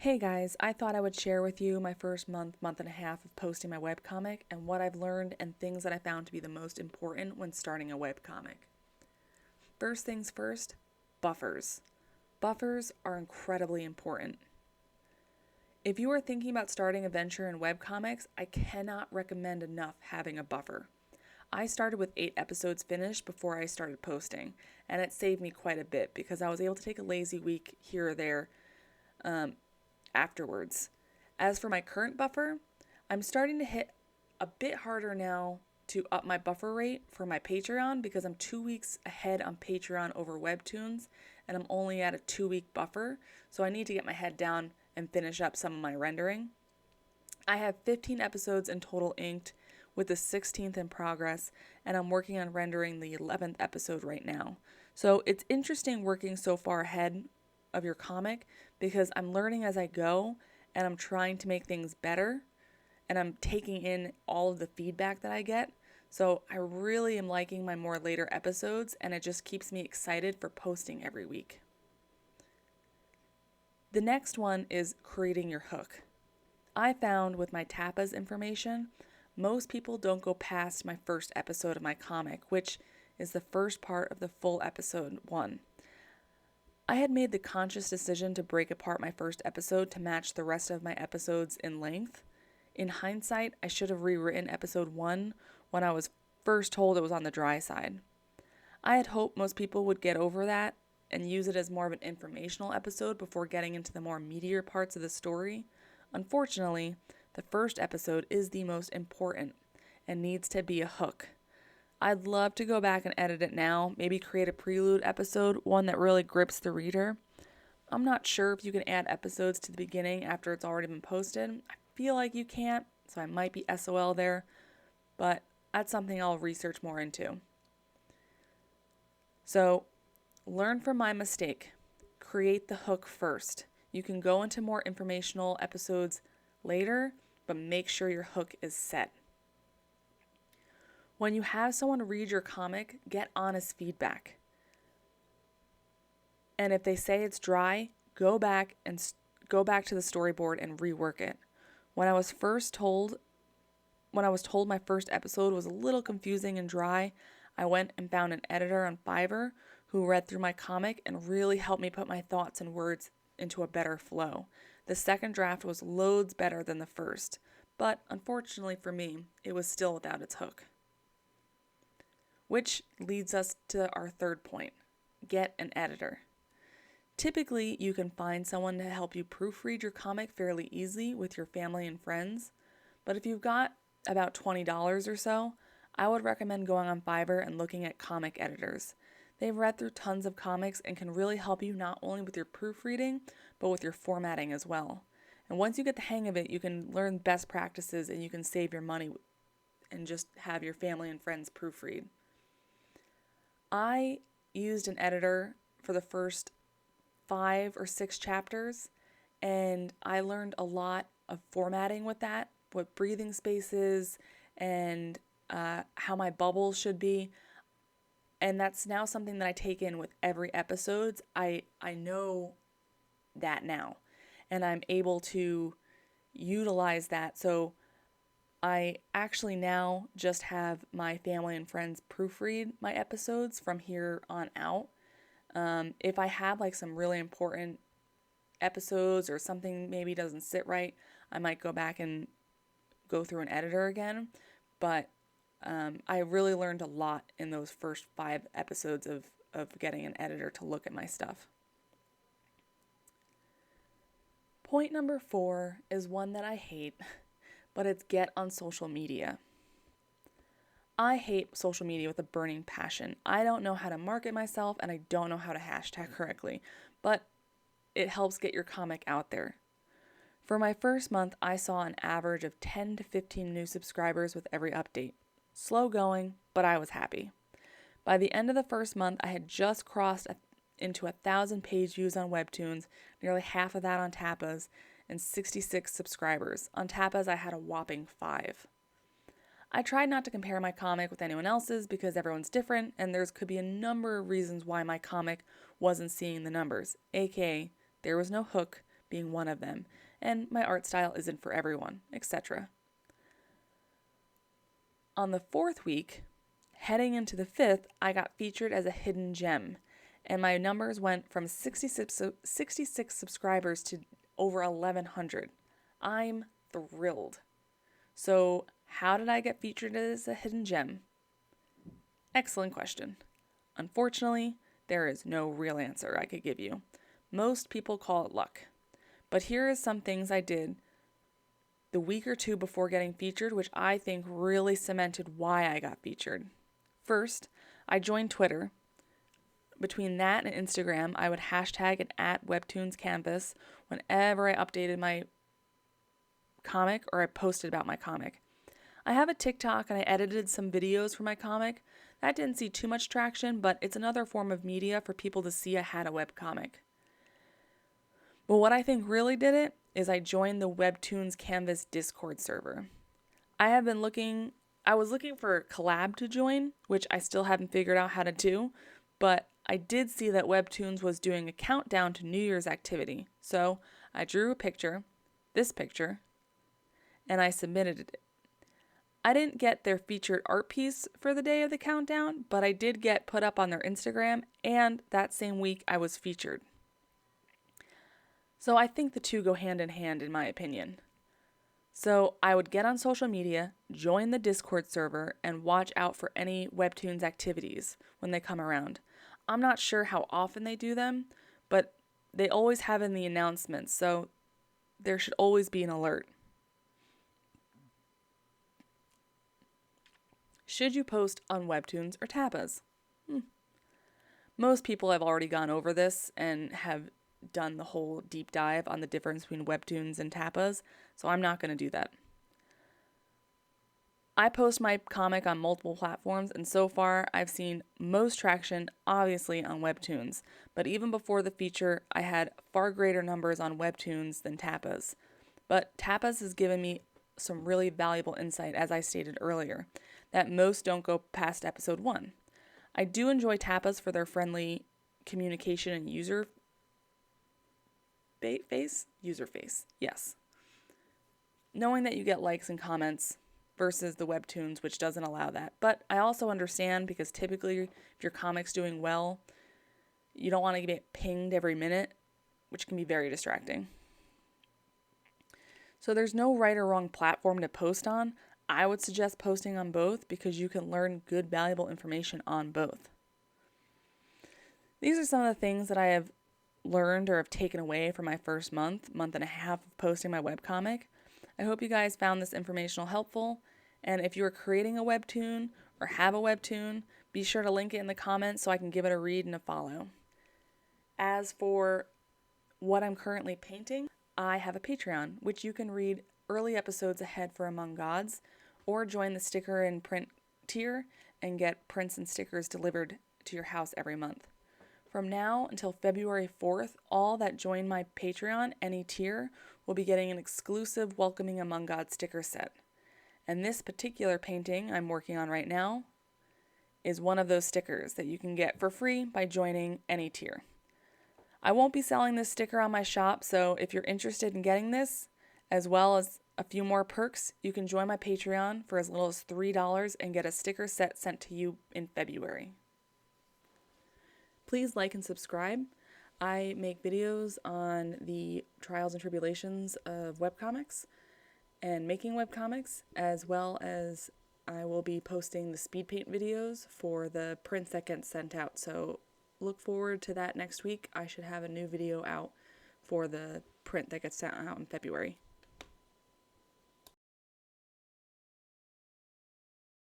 Hey guys, I thought I would share with you my first month and a half of posting my webcomic and what I've learned and things that I found to be the most important when starting a webcomic. First things first, buffers. Buffers are incredibly important. If you are thinking about starting a venture in webcomics, I cannot recommend enough having a buffer. I started with 8 episodes finished before I started posting, and it saved me quite a bit because I was able to take a lazy week here or there afterwards. As for my current buffer, I'm starting to hit a bit harder now to up my buffer rate for my Patreon because I'm 2 weeks ahead on Patreon over Webtoons and I'm only at a 2 week buffer, so I need to get my head down and finish up some of my rendering. I have 15 episodes in total inked with the 16th in progress, and I'm working on rendering the 11th episode right now. So it's interesting working so far ahead of your comic because I'm learning as I go and I'm trying to make things better and I'm taking in all of the feedback that I get. So I really am liking my more later episodes and it just keeps me excited for posting every week. The next one is creating your hook. I found with my tapas information, most people don't go past my first episode of my comic, which is the first part of the full episode 1. I had made the conscious decision to break apart my first episode to match the rest of my episodes in length. In hindsight, I should have rewritten episode 1 when I was first told it was on the dry side. I had hoped most people would get over that and use it as more of an informational episode before getting into the more meatier parts of the story. Unfortunately, the first episode is the most important and needs to be a hook. I'd love to go back and edit it now, maybe create a prelude episode, one that really grips the reader. I'm not sure if you can add episodes to the beginning after it's already been posted. I feel like you can't, so I might be SOL there, but that's something I'll research more into. So, learn from my mistake. Create the hook first. You can go into more informational episodes later, but make sure your hook is set. When you have someone read your comic, get honest feedback. And if they say it's dry, go back to the storyboard and rework it. When I was told my first episode was a little confusing and dry, I went and found an editor on Fiverr who read through my comic and really helped me put my thoughts and words into a better flow. The second draft was loads better than the first, but unfortunately for me, it was still without its hook. Which leads us to our third point, get an editor. Typically, you can find someone to help you proofread your comic fairly easily with your family and friends, but if you've got about $20 or so, I would recommend going on Fiverr and looking at comic editors. They've read through tons of comics and can really help you not only with your proofreading, but with your formatting as well. And once you get the hang of it, you can learn best practices and you can save your money and just have your family and friends proofread. I used an editor for the first 5 or 6 chapters, and I learned a lot of formatting with that, what breathing spaces and how my bubbles should be. And that's now something that I take in with every episode. I know that now, and I'm able to utilize that. So I actually now just have my family and friends proofread my episodes from here on out. If I have like some really important episodes or something maybe doesn't sit right, I might go back and go through an editor again. But I really learned a lot in those first 5 episodes of getting an editor to look at my stuff. Point number 4 is one that I hate, but it's get on social media. I hate social media with a burning passion. I don't know how to market myself and I don't know how to hashtag correctly, but it helps get your comic out there. For my first month, I saw an average of 10 to 15 new subscribers with every update. Slow going, but I was happy. By the end of the first month, I had just crossed into 1,000 page views on Webtoons, nearly half of that on Tapas, and 66 subscribers. On Tapas, I had a whopping 5. I tried not to compare my comic with anyone else's because everyone's different and there could be a number of reasons why my comic wasn't seeing the numbers, aka there was no hook being one of them, and my art style isn't for everyone, etc. On the 4th week, heading into the 5th, I got featured as a hidden gem, and my numbers went from 66 subscribers to over 1,100. I'm thrilled. So, how did I get featured as a hidden gem? Excellent question. Unfortunately, there is no real answer I could give you. Most people call it luck. But here is some things I did the week or two before getting featured, which I think really cemented why I got featured. First, I joined Twitter. Between that and Instagram, I would hashtag and @WebtoonsCanvas whenever I updated my comic or I posted about my comic. I have a TikTok and I edited some videos for my comic. That didn't see too much traction, but it's another form of media for people to see I had a webcomic. But what I think really did it is I joined the Webtoons Canvas Discord server. I was looking for a collab to join, which I still haven't figured out how to do, but I did see that Webtoons was doing a countdown to New Year's activity. So I drew a picture, this picture, and I submitted it. I didn't get their featured art piece for the day of the countdown, but I did get put up on their Instagram, and that same week I was featured. So I think the two go hand in hand in my opinion. So I would get on social media, join the Discord server, and watch out for any Webtoons activities when they come around. I'm not sure how often they do them, but they always have in the announcements, so there should always be an alert. Should you post on Webtoons or Tapas? Most people have already gone over this and have done the whole deep dive on the difference between Webtoons and Tapas, so I'm not going to do that. I post my comic on multiple platforms, and so far I've seen most traction, obviously, on Webtoons. But even before the feature, I had far greater numbers on Webtoons than Tapas. But Tapas has given me some really valuable insight, as I stated earlier, that most don't go past episode 1. I do enjoy Tapas for their friendly communication and user face, yes. Knowing that you get likes and comments versus the Webtoons, which doesn't allow that. But I also understand because typically if your comic's doing well, you don't want to get pinged every minute, which can be very distracting. So there's no right or wrong platform to post on. I would suggest posting on both because you can learn good, valuable information on both. These are some of the things that I have learned or have taken away from my first month and a half of posting my webcomic. I hope you guys found this informational helpful, and if you are creating a webtoon or have a webtoon, be sure to link it in the comments so I can give it a read and a follow. As for what I'm currently painting, I have a Patreon, which you can read early episodes ahead for Among Gods, or join the sticker and print tier and get prints and stickers delivered to your house every month. From now until February 4th, all that join my Patreon, any tier, will be getting an exclusive Welcoming Among God sticker set. And this particular painting I'm working on right now is one of those stickers that you can get for free by joining any tier. I won't be selling this sticker on my shop, so if you're interested in getting this, as well as a few more perks, you can join my Patreon for as little as $3 and get a sticker set sent to you in February. Please like and subscribe. I make videos on the trials and tribulations of webcomics and making webcomics, as well as I will be posting the speed paint videos for the prints that get sent out. So look forward to that next week. I should have a new video out for the print that gets sent out in February.